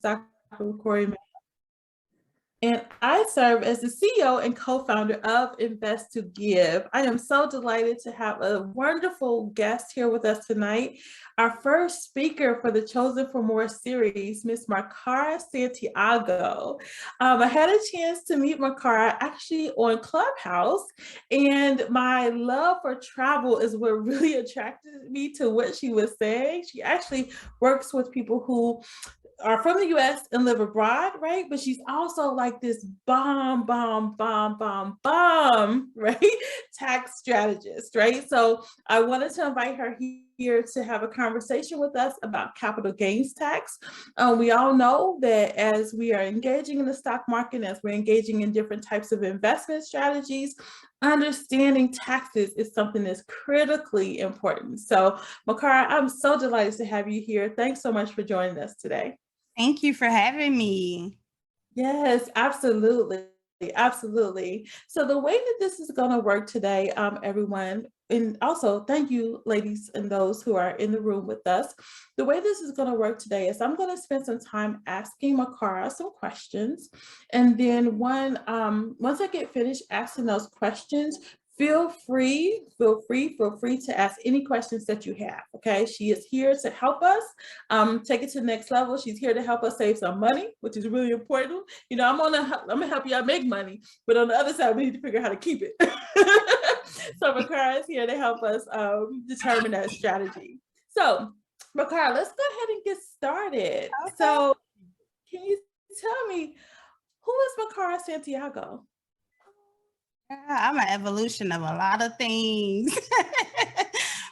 Dr. Laquore Meadows, and I serve as the CEO and co-founder of Invest to Give. I am so delighted to have a wonderful guest here with us tonight. Our first speaker for the Chosen for More series, Miss Macara Santiago. I had a chance to meet Macara actually on Clubhouse, and my love for travel is what really attracted me to what she was saying. She actually works with people who are from the US and live abroad, right? But she's also like this bomb, right? Tax strategist, right? So I wanted to invite her here to have a conversation with us about capital gains tax. We all know that as we are engaging in the stock market, as we're engaging in different types of investment strategies, understanding taxes is something that's critically important. So Macara, I'm so delighted to have you here. Thanks so much for joining us today. Thank you for having me. Yes, absolutely. Absolutely. So the way that this is going to work today, everyone, and also thank you, ladies, and those who are in the room with us. The way this is going to work today is I'm going to spend some time asking Macara some questions. And then once I get finished asking those questions, feel free to ask any questions that you have. Okay, she is here to help us take it to the next level. She's here to help us save some money, which is really important. You know, I'm gonna help y'all make money, but on the other side, we need to figure out how to keep it. So Macara is here to help us determine that strategy. So Macara, let's go ahead and get started. Okay. So can you tell me, who is Macara Santiago? I'm an evolution of a lot of things.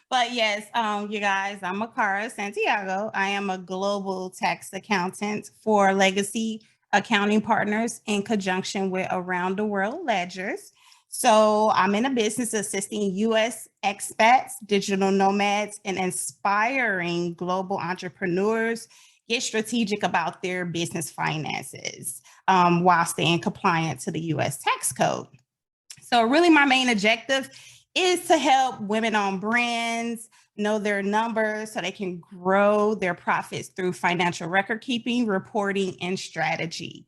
But yes, you guys, I'm Macara Santiago. I am a global tax accountant for Legacy Accounting Partners in conjunction with Around the World Ledgers. So I'm in a business assisting U.S. expats, digital nomads, and inspiring global entrepreneurs get strategic about their business finances while staying compliant to the U.S. tax code. So really my main objective is to help women-owned brands know their numbers so they can grow their profits through financial record keeping, reporting, and strategy.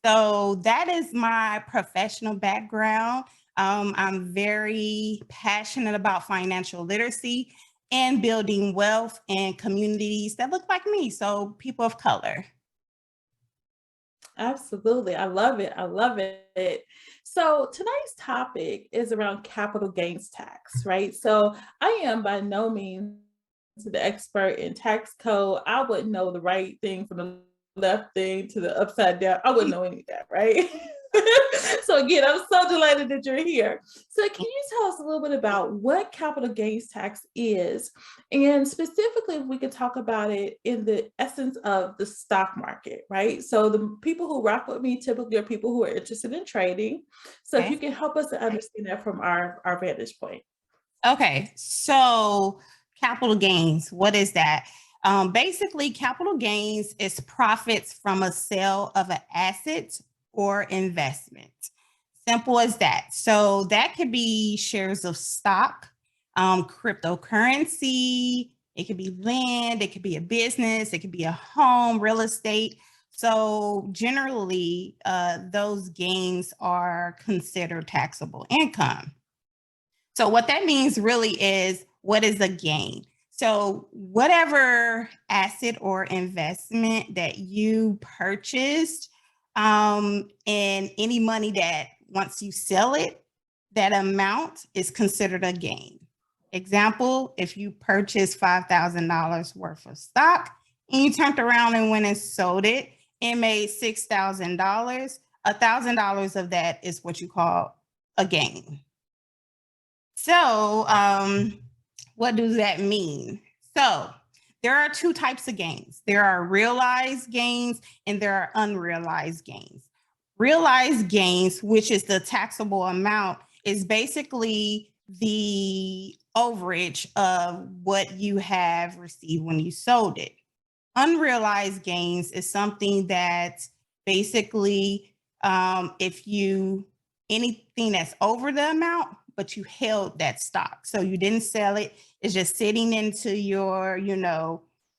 So that is my professional background. I'm very passionate about financial literacy and building wealth in communities that look like me, so people of color. Absolutely. I love it. I love it. So tonight's topic is around capital gains tax, right? So I am by no means the expert in tax code. I wouldn't know the right thing from the left thing to the upside down. I wouldn't know any of that, right? So again, I'm so delighted that you're here. So can you tell us a little bit about what capital gains tax is? And specifically, if we could talk about it in the essence of the stock market, right? So the people who rock with me typically are people who are interested in trading. So if you can help us to understand that from our vantage point. Okay, so capital gains, what is that? Basically, capital gains is profits from a sale of an asset or investment. Simple as that. So that could be shares of stock, cryptocurrency, it could be land, it could be a business, it could be a home, real estate. So generally, those gains are considered taxable income. So what that means really is, what is a gain? So whatever asset or investment that you purchased, and any money that once you sell it, that amount is considered a gain. Example, if you purchased $5,000 worth of stock and you turned around and went and sold it and made $6,000, $1,000 of that is what you call a gain. So what does that mean? So there are two types of gains. There are realized gains and there are unrealized gains. Realized gains, which is the taxable amount, is basically the overage of what you have received when you sold it. Unrealized gains is something that basically, anything that's over the amount, but you held that stock. So you didn't sell it. It's just sitting into your,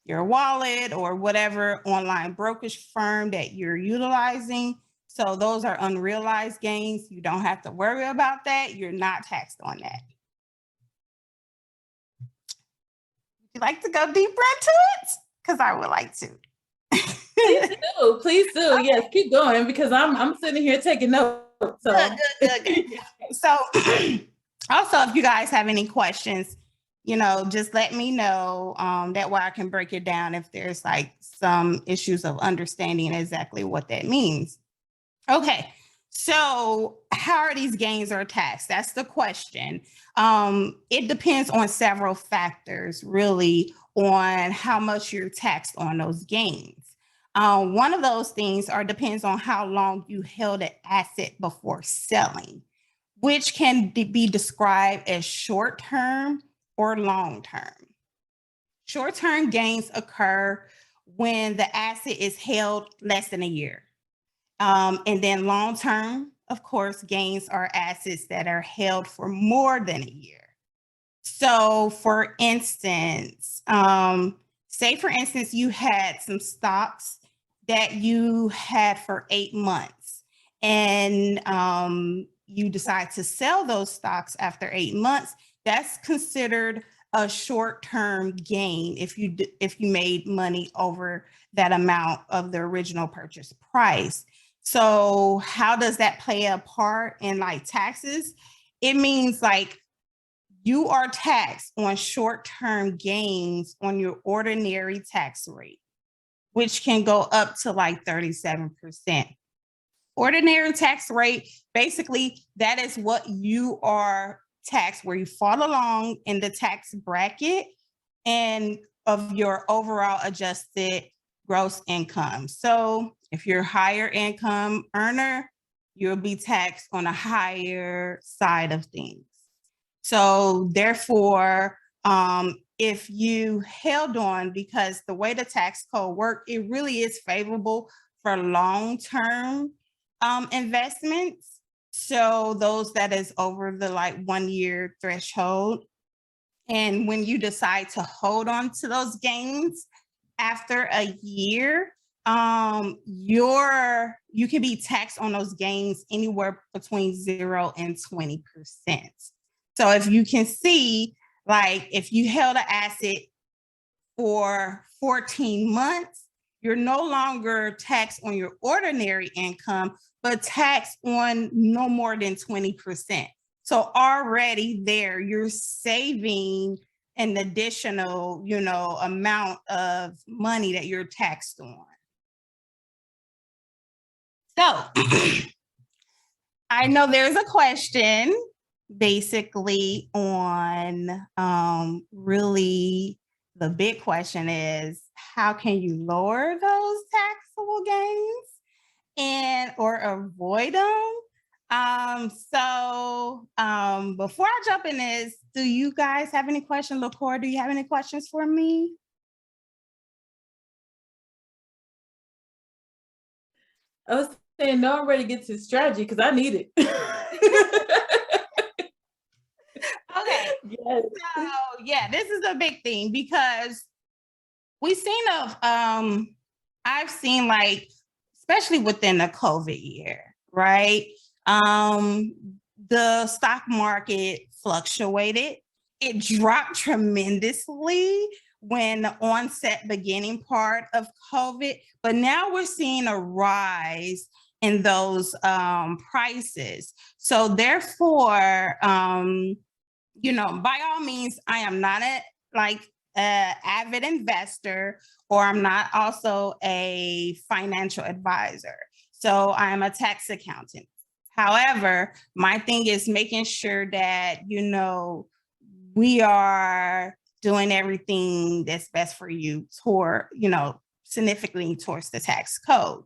your wallet or whatever online brokerage firm that you're utilizing. So those are unrealized gains. You don't have to worry about that. You're not taxed on that. Would you like to go deeper into it? Because I would like to. Please do. Okay. Yes, keep going because I'm sitting here taking notes. So. Good. So also, if you guys have any questions, just let me know. That way I can break it down if there's like some issues of understanding exactly what that means. Okay, so how are these gains are taxed? That's the question. It depends on several factors, really, on how much you're taxed on those gains. One of those things depends on how long you held an asset before selling, which can be described as short-term or long-term. Short-term gains occur when the asset is held less than a year. And then long-term, of course, gains are assets that are held for more than a year. So for instance, say for instance, you had some stocks that you had for 8 months and you decide to sell those stocks after 8 months, that's considered a short-term gain if you made money over that amount of the original purchase price. So how does that play a part in like taxes? It means like you are taxed on short-term gains on your ordinary tax rate, which can go up to like 37%. Ordinary tax rate, basically, that is what you are taxed, where you fall along in the tax bracket and of your overall adjusted gross income. So if you're a higher income earner, you'll be taxed on a higher side of things. So therefore, if you held on, because the way the tax code works, it really is favorable for long-term investments. So those that is over the like 1 year threshold. And when you decide to hold on to those gains after a year, you can be taxed on those gains anywhere between 0 and 20%. So if you can see, like if you held an asset for 14 months, you're no longer taxed on your ordinary income, but taxed on no more than 20%. So already there, you're saving an additional, amount of money that you're taxed on. So I know there's a question basically on really the big question is, how can you lower those taxable gains or avoid them? So before I jump in this, do you guys have any questions? Laquore, do you have any questions for me? I was saying, no, I'm ready to get to strategy because I need it. Okay. Yes. So yeah, this is a big thing because we've seen I've seen like, especially within the COVID year, right? The stock market fluctuated. It dropped tremendously when the onset beginning part of COVID, but now we're seeing a rise in those prices. So therefore, by all means, I am not an avid investor, or I'm not also a financial advisor. So I'm a tax accountant. However, my thing is making sure that, we are doing everything that's best for you toward, significantly towards the tax code.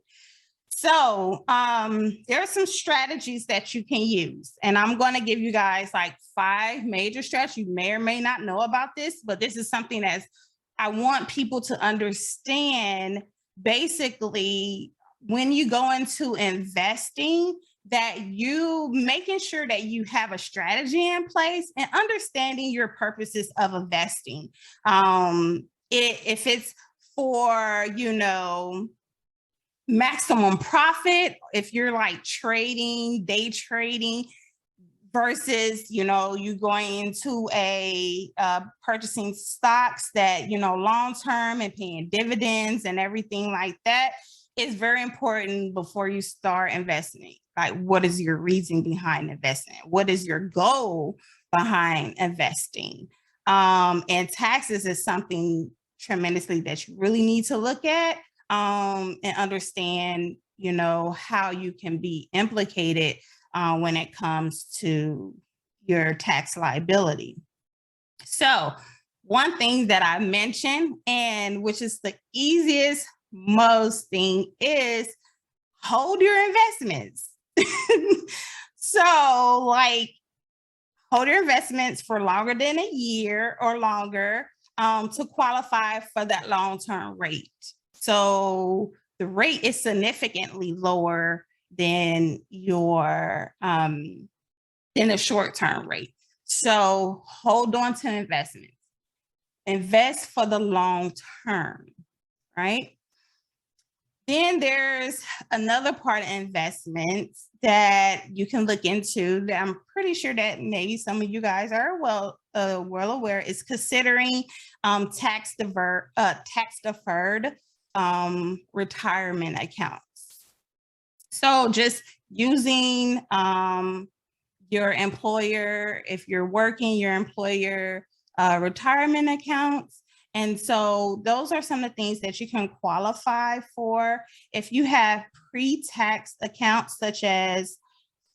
So there are some strategies that you can use. And I'm going to give you guys like 5 major strategies. You may or may not know about this, but this is something that I want people to understand. Basically, when you go into investing, that you making sure that you have a strategy in place and understanding your purposes of investing. If it's for, maximum profit, if you're like trading, day trading, versus, you going into a purchasing stocks that, long-term and paying dividends and everything like that, is very important before you start investing. Like, what is your reason behind investing? What is your goal behind investing? And taxes is something tremendously that you really need to look at and understand, how you can be implicated when it comes to your tax liability. So one thing that I mentioned, and which is the easiest, most thing, is hold your investments. So like, hold your investments for longer than a year or longer to qualify for that long-term rate. So the rate is significantly lower than your than the short-term rate. So hold on to investments. Invest for the long term, right? Then there's another part of investments that you can look into that I'm pretty sure that maybe some of you guys are well aware, is considering tax deferred retirement accounts. So just using your employer, if you're working, your employer retirement accounts. And so those are some of the things that you can qualify for. If you have pre-tax accounts such as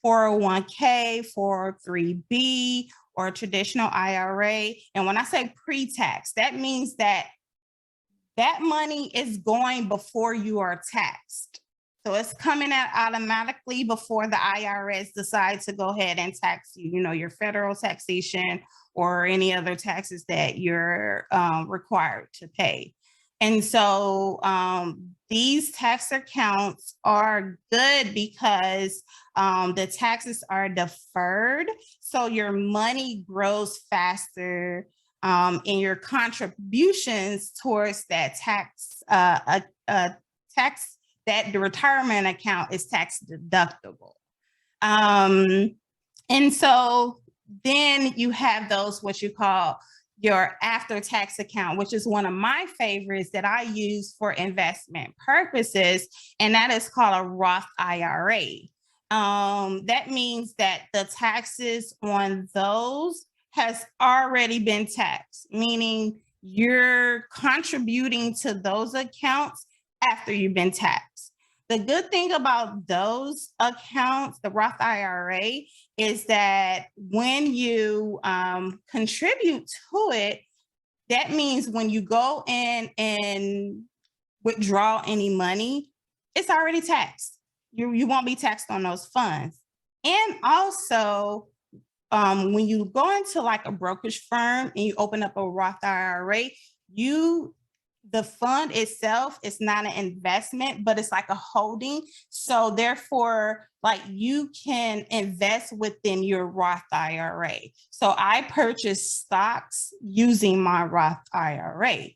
401k, 403b, or a traditional IRA. And when I say pre-tax, that means that that money is going before you are taxed. So it's coming out automatically before the IRS decides to go ahead and tax you, your federal taxation or any other taxes that you're required to pay. And so these tax accounts are good because the taxes are deferred. So your money grows faster and your contributions towards that tax, that the retirement account is tax deductible. And so then you have those, what you call your after tax account, which is one of my favorites that I use for investment purposes. And that is called a Roth IRA. That means that the taxes on those has already been taxed, meaning you're contributing to those accounts after you've been taxed. The good thing about those accounts, the Roth IRA, is that when you contribute to it, that means when you go in and withdraw any money, it's already taxed. You won't be taxed on those funds. And also, when you go into like a brokerage firm and you open up a Roth IRA, the fund itself is not an investment, but it's like a holding. So therefore, like, you can invest within your Roth IRA. So I purchase stocks using my Roth IRA.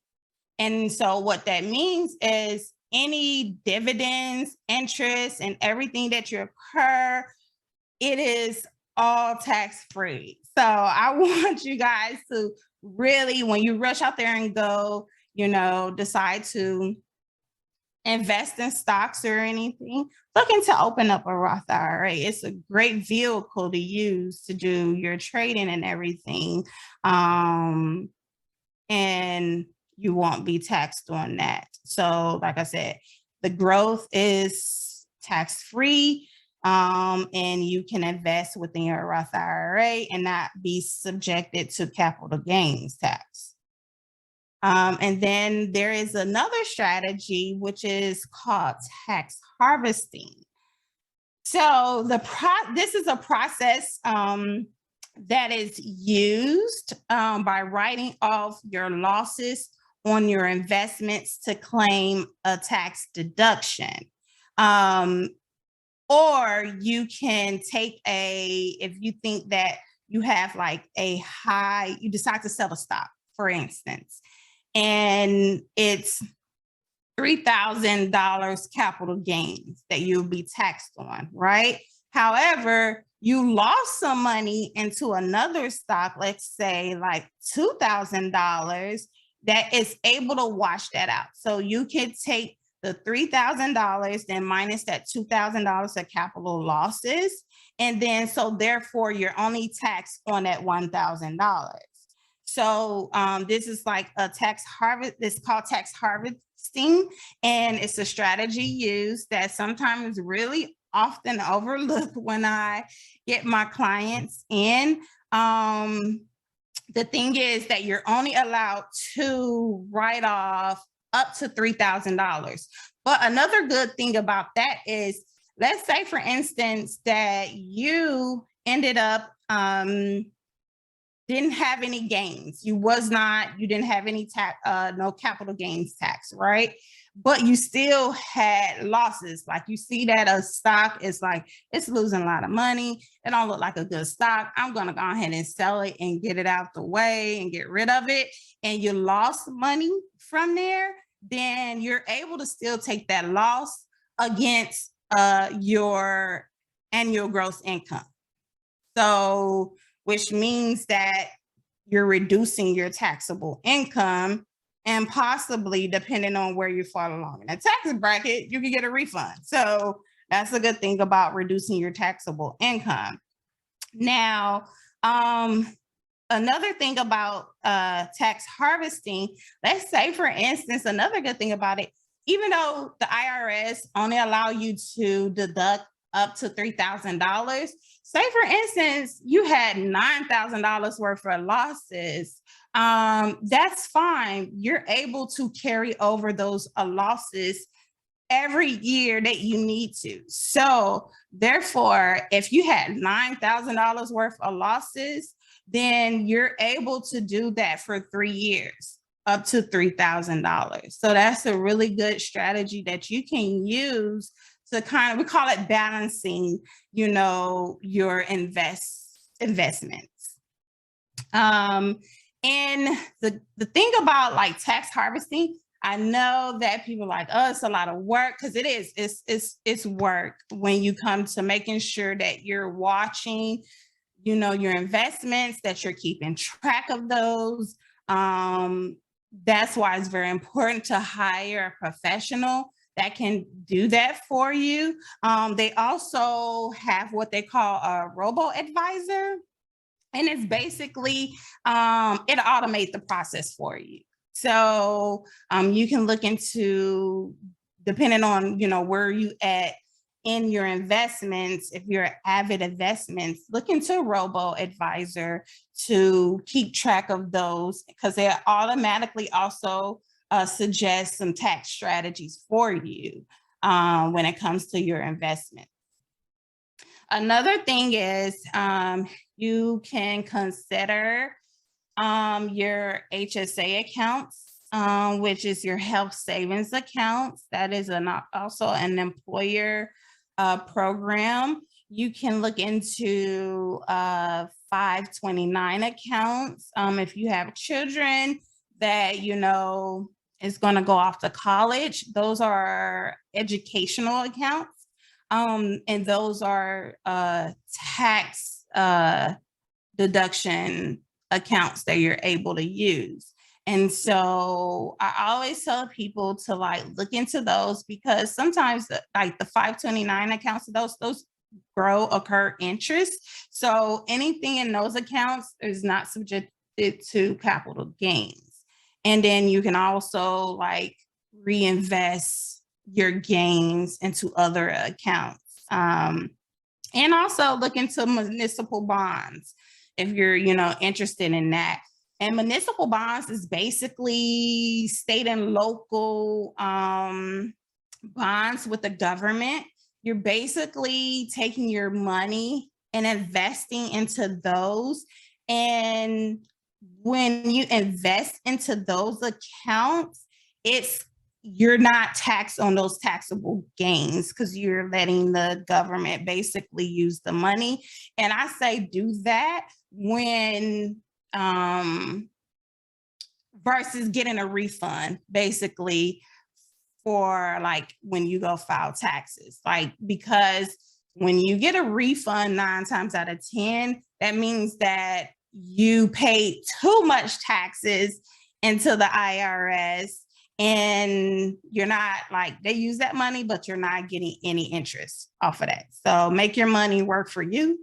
And so what that means is any dividends, interest, and everything that you incur, it is all tax-free. So I want you guys to really, when you rush out there and go, decide to invest in stocks or anything, looking to open up a Roth IRA. It's a great vehicle to use to do your trading and everything. And you won't be taxed on that. So like I said, the growth is tax-free. And you can invest within your Roth IRA and not be subjected to capital gains tax. And then there is another strategy, which is called tax harvesting. So this is a process that is used by writing off your losses on your investments to claim a tax deduction. Or you can take if you think that you have like you decide to sell a stock, for instance, and it's $3,000 capital gains that you'll be taxed on, right? However, you lost some money into another stock, let's say like $2,000, that is able to wash that out. So you can take the $3,000, then minus that $2,000 of capital losses. And then, so therefore you're only taxed on that $1,000. So this is like a tax harvest, it's called tax harvesting, and it's a strategy used that sometimes really often overlooked when I get my clients in. The thing is that you're only allowed to write off up to $3,000. But another good thing about that is, let's say, for instance, that you ended up didn't have any gains. You didn't have any no capital gains tax, right? But you still had losses. Like you see that a stock is like, it's losing a lot of money. It don't look like a good stock. I'm going to go ahead and sell it and get it out the way and get rid of it. And you lost money from there, then you're able to still take that loss against your annual gross income. So, which means that you're reducing your taxable income, and possibly, depending on where you fall along in a tax bracket, you can get a refund. So that's a good thing about reducing your taxable income. Now, another thing about tax harvesting, let's say, for instance, another good thing about it, even though the IRS only allow you to deduct up to $3,000, say, for instance, you had $9,000 worth of losses, that's fine. You're able to carry over those losses every year that you need to. So therefore, if you had $9,000 worth of losses, then you're able to do that for 3 years, up to $3,000. So that's a really good strategy that you can use to kind of, we call it balancing, your investments. And the thing about like tax harvesting, I know that people are like, oh, it's a lot of work, because it is. It's work when you come to making sure that you're watching, your investments, that you're keeping track of those. That's why it's very important to hire a professional that can do that for you. They also have what they call a robo-advisor, and it's basically, it automates the process for you. So you can look into, depending on, where you at in your investments, if you're avid investments, look into robo-advisor to keep track of those, because they automatically also suggest some tax strategies for you when it comes to your investment. Another thing is you can consider your HSA accounts, which is your health savings accounts. That is also an employer program. You can look into 529 accounts if you have children that is going to go off to college. Those are educational accounts, and those are tax deduction accounts that you're able to use. And so I always tell people to look into those, because sometimes the 529 accounts, those occur interest. So anything in those accounts is not subjected to capital gains. And then you can also reinvest your gains into other accounts. And also look into municipal bonds if you're, interested in that. And municipal bonds is basically state and local bonds with the government. You're basically taking your money and investing into those. And when you invest into those accounts, you're not taxed on those taxable gains, because you're letting the government basically use the money. And I say do that when versus getting a refund, basically, for like when you go file taxes, like, because when you get a refund 9 times out of 10, that means that you paid too much taxes into the IRS, and you're not, like, they use that money, but you're not getting any interest off of that. So make your money work for you.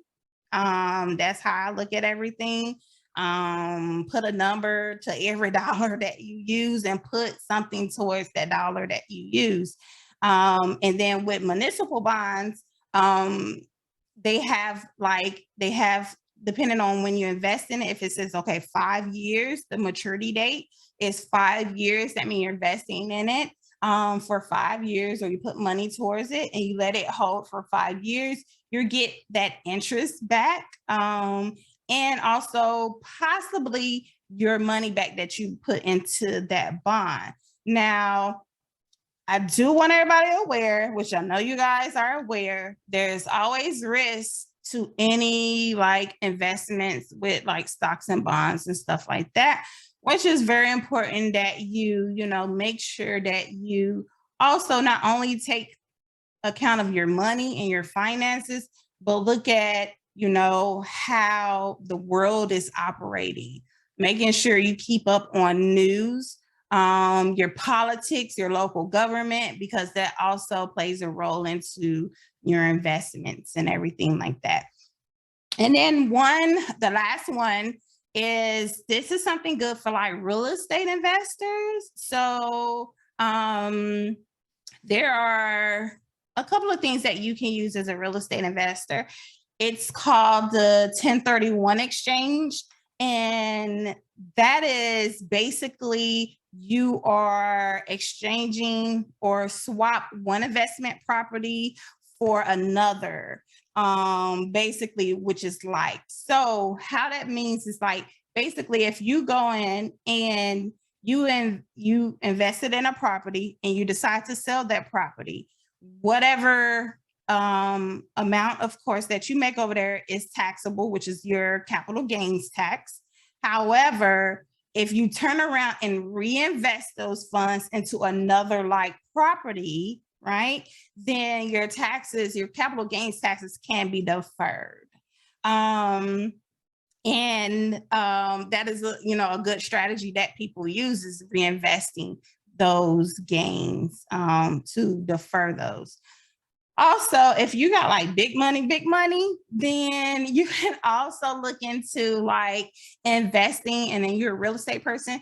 That's how I look at everything. Put a number to every dollar that you use and put something towards that dollar that you use. And then with municipal bonds, they have, depending on when you invest in it, if it says, okay, 5 years, the maturity date is 5 years, that means you're investing in it for 5 years, or you put money towards it and you let it hold for 5 years, you get that interest back. And also possibly your money back that you put into that bond. Now, I do want everybody aware, which I know you guys are aware, there's always risk to any like investments with like stocks and bonds and stuff like that, which is very important that you make sure that you also not only take account of your money and your finances, but look at, how the world is operating, making sure you keep up on news, your politics, your local government, because that also plays a role into your investments and everything like that. And then the last one is, this is something good for like real estate investors. So there are a couple of things that you can use as a real estate investor. It's called the 1031 exchange. And that is basically you are exchanging or swap one investment property for another, basically, which is like, so how that means is like, basically, if you go in and you invested in a property and you decide to sell that property, whatever amount, of course, that you make over there is taxable, which is your capital gains tax. However, if you turn around and reinvest those funds into another like property, right, then your taxes, your capital gains taxes can be deferred. And that is a good strategy that people use, is reinvesting those gains to defer those. Also, if you got like big money, then you can also look into like investing, and then you're a real estate person,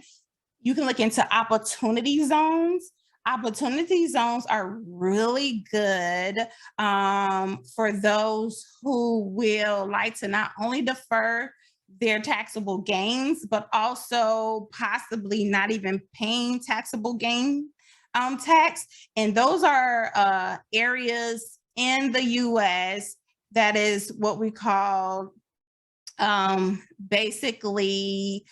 you can look into opportunity zones. Opportunity zones are really good for those who will like to not only defer their taxable gains, but also possibly not even paying taxable gain tax. And those are areas in the US that is what we call basically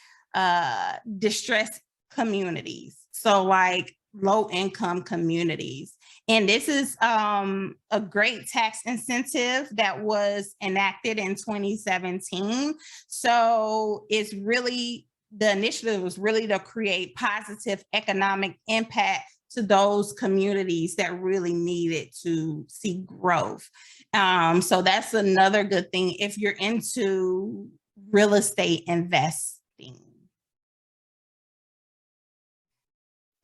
distressed communities. So like low income communities. And this is a great tax incentive that was enacted in 2017. So it's really, the initiative was really to create positive economic impact to those communities that really needed to see growth. So that's another good thing if you're into real estate investing.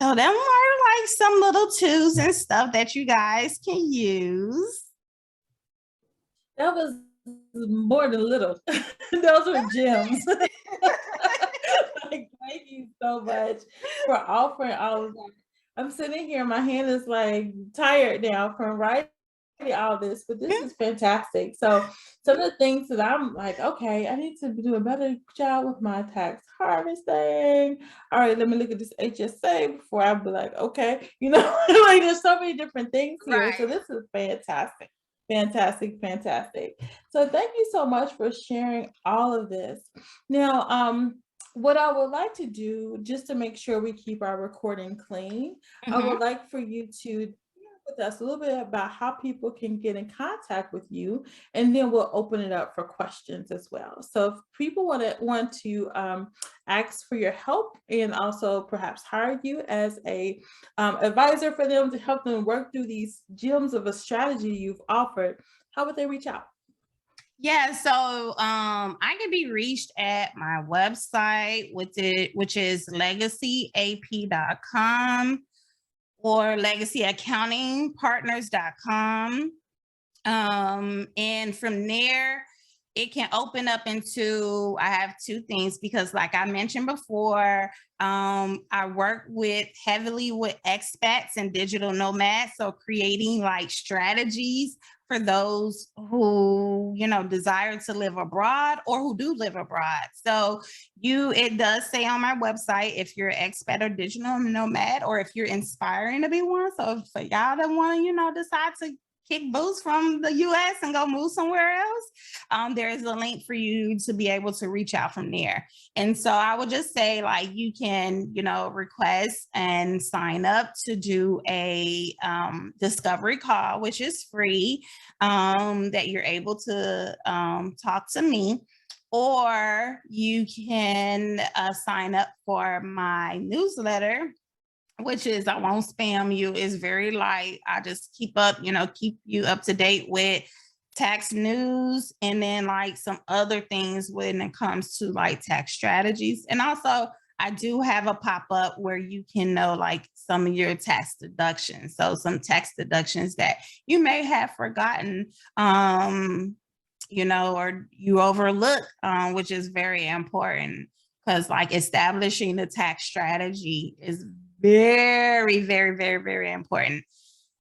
So them are like some little tools and stuff that you guys can use. That was more than little. Those were gems. Like, thank you so much for offering all of that. I'm sitting here, my hand is like tired now from writing all this, but this is fantastic. So some of the things that I'm like, okay, I need to do a better job with my tax harvesting. All right, let me look at this HSA before I be like, okay, like there's so many different things here. Right. So this is fantastic. Fantastic. So thank you so much for sharing all of this. Now, what I would like to do, just to make sure we keep our recording clean, I would like for you to with us a little bit about how people can get in contact with you, and then we'll open it up for questions as well. So if people want to ask for your help and also perhaps hire you as a advisor for them to help them work through these gems of a strategy you've offered, how would they reach out? Yeah, so I can be reached at my website, which is legacyap.com or legacyaccountingpartners.com. And from there, it can open up into, I have two things because like I mentioned before, I work heavily with expats and digital nomads. So creating like strategies for those who, desire to live abroad or who do live abroad. So it does say on my website, if you're an expat or digital nomad, or if you're inspiring to be one. So for y'all that want to, decide to kick boots from the US and go move somewhere else, there is a link for you to be able to reach out from there. And so I would just say, like, you can, request and sign up to do a discovery call, which is free, that you're able to talk to me. Or you can sign up for my newsletter, which is, I won't spam you. It's very light. I just keep you up to date with tax news and then like some other things when it comes to like tax strategies. And also I do have a pop-up where you can know like some of your tax deductions. So some tax deductions that you may have forgotten, or you overlook, which is very important, because like establishing the tax strategy is very, very, very, very important.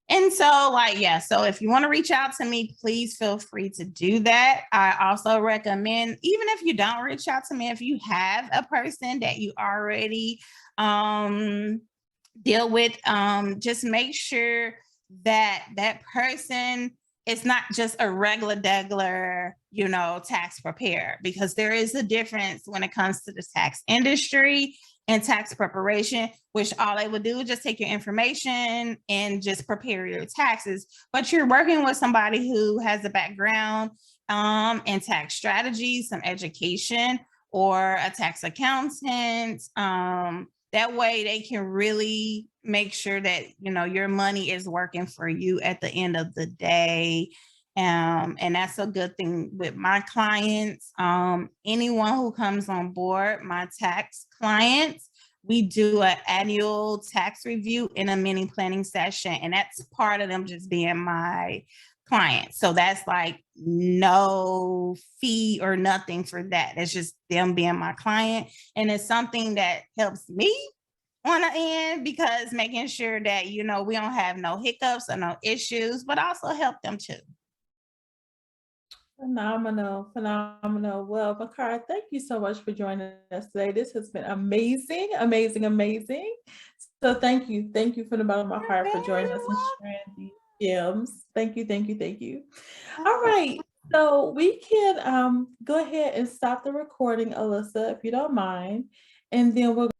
And so so if you want to reach out to me, please feel free to do that. I also recommend, even if you don't reach out to me, if you have a person that you already deal with, just make sure that that person is not just a regular tax preparer, because there is a difference when it comes to the tax industry and tax preparation, which all they would do is just take your information and just prepare your taxes. But you're working with somebody who has a background in tax strategy, some education, or a tax accountant. That way they can really make sure that, your money is working for you at the end of the day. And that's a good thing with my clients. Anyone who comes on board, my tax clients, we do an annual tax review and a mini planning session. And that's part of them just being my client. So that's like no fee or nothing for that. It's just them being my client. And it's something that helps me on the end, because making sure that, we don't have no hiccups or no issues, but also help them too. Phenomenal, phenomenal. Well, Macara, thank you so much for joining us today. This has been amazing, amazing, amazing. So thank you from the bottom of my heart for joining us and sharing these gems. Thank you, thank you, thank you. All right, so we can go ahead and stop the recording, Alyssa, if you don't mind, and then we'll